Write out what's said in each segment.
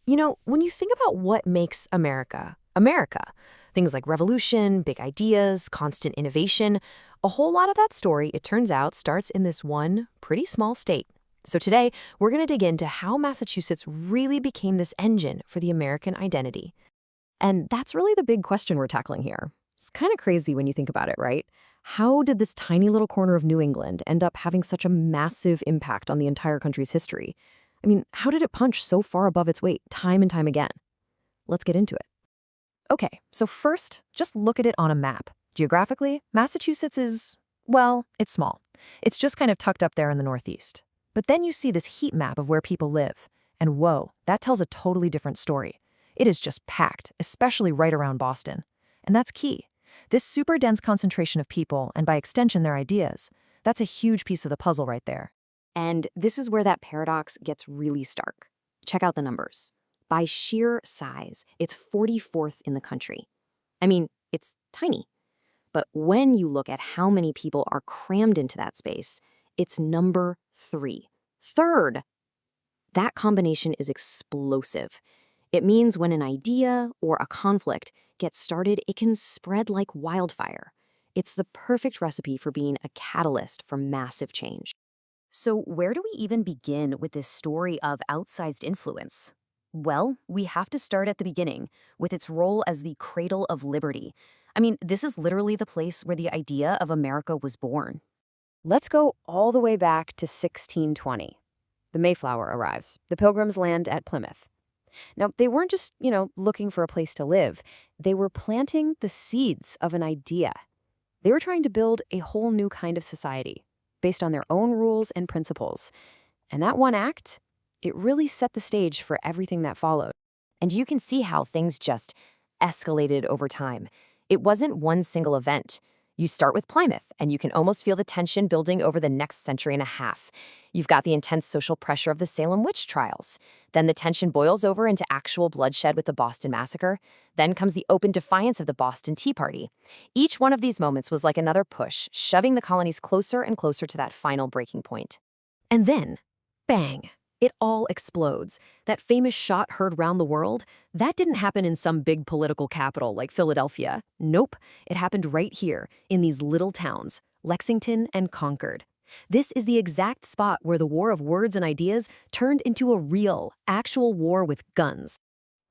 When you think about what makes America, America, things like revolution, big ideas, constant innovation, a whole lot of that story, it turns out, starts in this one pretty small state. So today, we're going to dig into how Massachusetts really became this engine for the American identity. And that's really the big question we're tackling here. It's kind of crazy when you think about it, right? How did this tiny little corner of New England end up having such a massive impact on the entire country's history? I mean, how did it punch so far above its weight time and time again? Let's get into it. Okay, so first, just look at it on a map. Geographically, Massachusetts is, well, it's small. It's just kind of tucked up there in the Northeast. But then you see this heat map of where people live. And whoa, that tells a totally different story. It is just packed, especially right around Boston. And that's key. This super dense concentration of people, and by extension their ideas, that's a huge piece of the puzzle right there. And this is where that paradox gets really stark. Check out the numbers. By sheer size, it's 44th in the country. I mean, it's tiny. But when you look at how many people are crammed into that space, it's number 3. Third! That combination is explosive. It means when an idea or a conflict gets started, it can spread like wildfire. It's the perfect recipe for being a catalyst for massive change. So where do we even begin with this story of outsized influence? Well, we have to start at the beginning, with its role as the cradle of liberty. I mean, this is literally the place where the idea of America was born. Let's go all the way back to 1620. The Mayflower arrives. The Pilgrims land at Plymouth. Now, they weren't just, looking for a place to live. They were planting the seeds of an idea. They were trying to build a whole new kind of society, based on their own rules and principles. And that one act, it really set the stage for everything that followed. And you can see how things just escalated over time. It wasn't one single event. You start with Plymouth, and you can almost feel the tension building over the next century and a half. You've got the intense social pressure of the Salem witch trials. Then the tension boils over into actual bloodshed with the Boston Massacre. Then comes the open defiance of the Boston Tea Party. Each one of these moments was like another push, shoving the colonies closer and closer to that final breaking point. And then, bang! It all explodes. That famous shot heard round the world, that didn't happen in some big political capital like Philadelphia. Nope, it happened right here, in these little towns, Lexington and Concord. This is the exact spot where the war of words and ideas turned into a real, actual war with guns.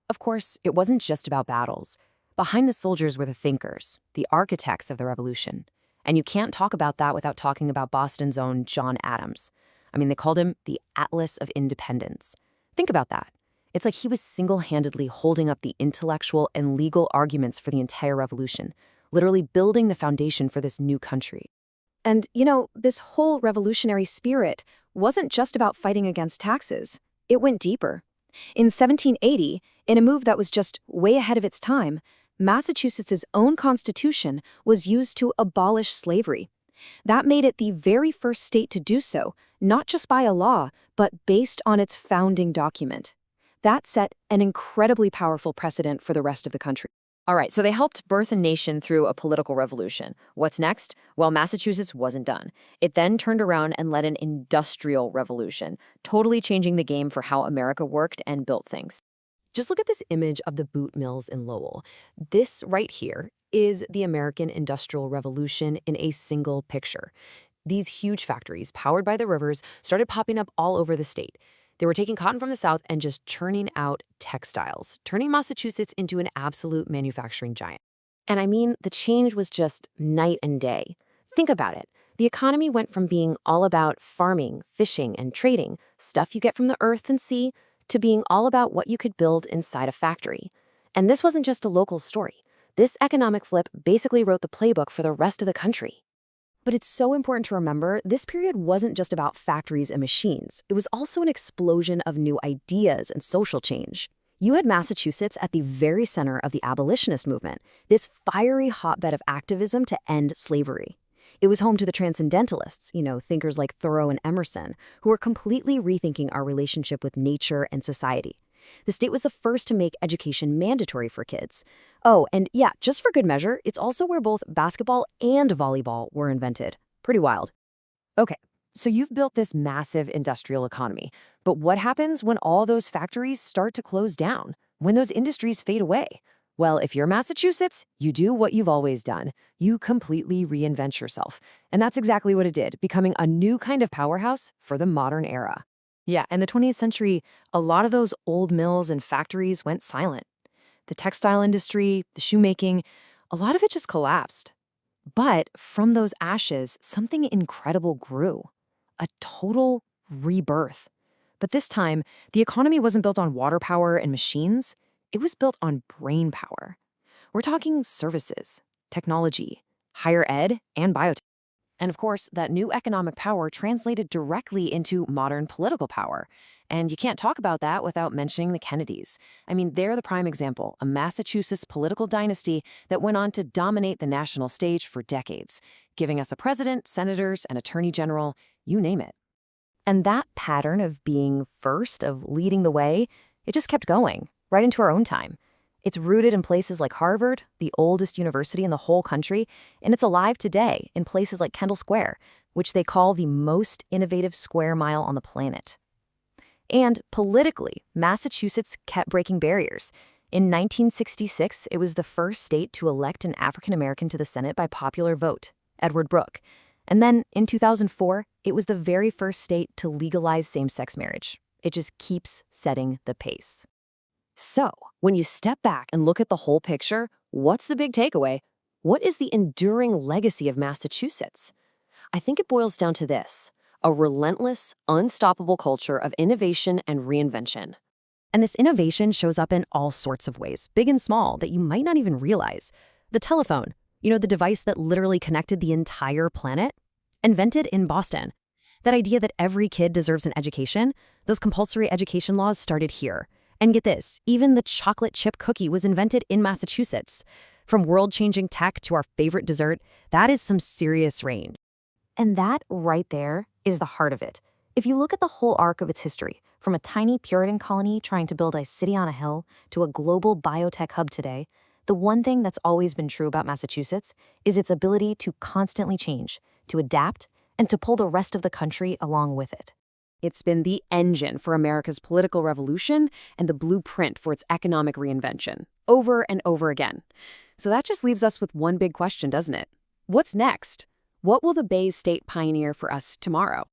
Of course, it wasn't just about battles. Behind the soldiers were the thinkers, the architects of the revolution. And you can't talk about that without talking about Boston's own John Adams. I mean, they called him the Atlas of Independence. Think about that. It's like he was single-handedly holding up the intellectual and legal arguments for the entire revolution, literally building the foundation for this new country. And, this whole revolutionary spirit wasn't just about fighting against taxes. It went deeper. In 1780, in a move that was just way ahead of its time, Massachusetts' own constitution was used to abolish slavery. That made it the very first state to do so, not just by a law, but based on its founding document. That set an incredibly powerful precedent for the rest of the country. All right, so they helped birth a nation through a political revolution. What's next? Well, Massachusetts wasn't done. It then turned around and led an industrial revolution, totally changing the game for how America worked and built things. Just look at this image of the boot mills in Lowell. This right here is the American Industrial Revolution in a single picture. These huge factories, powered by the rivers, started popping up all over the state. They were taking cotton from the South and just churning out textiles, turning Massachusetts into an absolute manufacturing giant. And I mean, the change was just night and day. Think about it. The economy went from being all about farming, fishing, and trading, stuff you get from the earth and sea, to being all about what you could build inside a factory. And this wasn't just a local story. This economic flip basically wrote the playbook for the rest of the country. But it's so important to remember, this period wasn't just about factories and machines. It was also an explosion of new ideas and social change. You had Massachusetts at the very center of the abolitionist movement, this fiery hotbed of activism to end slavery. It was home to the transcendentalists, thinkers like Thoreau and Emerson, who were completely rethinking our relationship with nature and society. The state was the first to make education mandatory for kids. Oh, and yeah, just for good measure, it's also where both basketball and volleyball were invented. Pretty wild. Okay, So you've built this massive industrial economy. But what happens when all those factories start to close down? When those industries fade away? Well, if you're Massachusetts, you do what you've always done. You completely reinvent yourself. And that's exactly what it did, becoming a new kind of powerhouse for the modern era. Yeah, in the 20th century, a lot of those old mills and factories went silent. The textile industry, the shoemaking, a lot of it just collapsed. But from those ashes, something incredible grew. A total rebirth. But this time, the economy wasn't built on water power and machines. It was built on brain power. We're talking services, technology, higher ed, and biotech. And of course, that new economic power translated directly into modern political power. And you can't talk about that without mentioning the Kennedys. I mean, they're the prime example, a Massachusetts political dynasty that went on to dominate the national stage for decades, giving us a president, senators, and attorney general, you name it. And that pattern of being first, of leading the way, it just kept going, right into our own time. It's rooted in places like Harvard, the oldest university in the whole country, and it's alive today in places like Kendall Square, which they call the most innovative square mile on the planet. And politically, Massachusetts kept breaking barriers. In 1966, it was the first state to elect an African American to the Senate by popular vote, Edward Brooke. And then in 2004, it was the very first state to legalize same-sex marriage. It just keeps setting the pace. So, when you step back and look at the whole picture, what's the big takeaway? What is the enduring legacy of Massachusetts? I think it boils down to this: a relentless, unstoppable culture of innovation and reinvention. And this innovation shows up in all sorts of ways, big and small, that you might not even realize. The telephone, the device that literally connected the entire planet, invented in Boston. That idea that every kid deserves an education, those compulsory education laws started here. And get this, even the chocolate chip cookie was invented in Massachusetts. From world-changing tech to our favorite dessert, that is some serious range. And that right there is the heart of it. If you look at the whole arc of its history, from a tiny Puritan colony trying to build a city on a hill to a global biotech hub today, the one thing that's always been true about Massachusetts is its ability to constantly change, to adapt, and to pull the rest of the country along with it. It's been the engine for America's political revolution and the blueprint for its economic reinvention, over and over again. So that just leaves us with one big question, doesn't it? What's next? What will the Bay's state pioneer for us tomorrow?